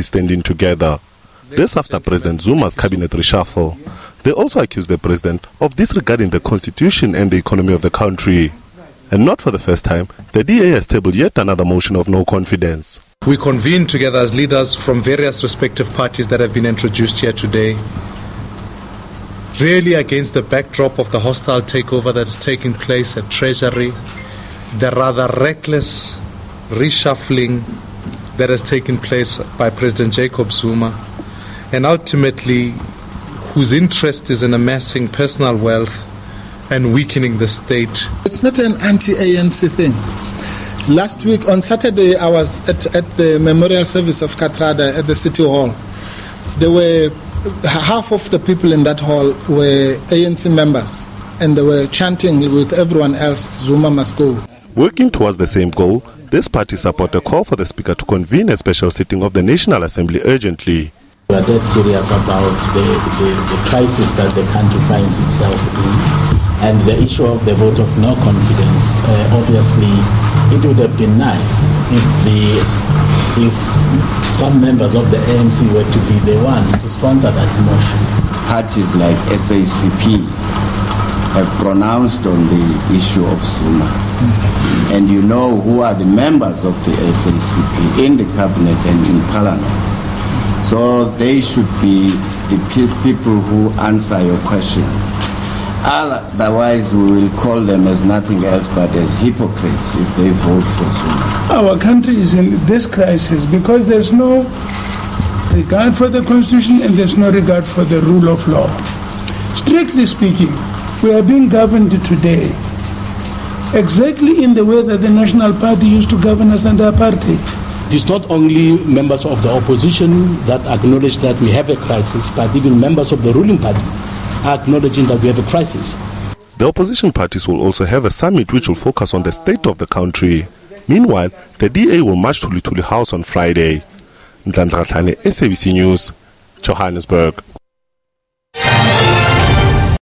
parties standing together. This after President Zuma's cabinet reshuffle. They also accused the president of disregarding the constitution and the economy of the country. And not for the first time, the DA has tabled yet another motion of no confidence. We convened together as leaders from various respective parties that have been introduced here today, really against the backdrop of the hostile takeover that is taking place at Treasury, the rather reckless reshuffling that has taken place by President Jacob Zuma, and ultimately whose interest is in amassing personal wealth and weakening the state. It's not an anti-ANC thing. Last week on Saturday I was at the memorial service of Katrada at the City Hall. There were half of the people in that hall were ANC members, and they were chanting with everyone else, Zuma must go. Working towards the same goal, this party support a call for the Speaker to convene a special sitting of the National Assembly urgently. We are dead serious about the crisis that the country finds itself in, and the issue of the vote of no confidence. Obviously, it would have been nice if some members of the ANC were to be the ones to sponsor that motion. Parties like SACP have pronounced on the issue of Zuma. And you know who are the members of the SACP in the cabinet and in parliament. So they should be the people who answer your question. Otherwise, we will call them as nothing else but as hypocrites if they vote for Zuma. Our country is in this crisis because there's no regard for the Constitution and there's no regard for the rule of law. Strictly speaking, we are being governed today exactly in the way that the National Party used to govern us under apartheid. It's not only members of the opposition that acknowledge that we have a crisis, but even members of the ruling party are acknowledging that we have a crisis. The opposition parties will also have a summit which will focus on the state of the country. Meanwhile, the DA will march to Lituli House on Friday. SABC News, Johannesburg.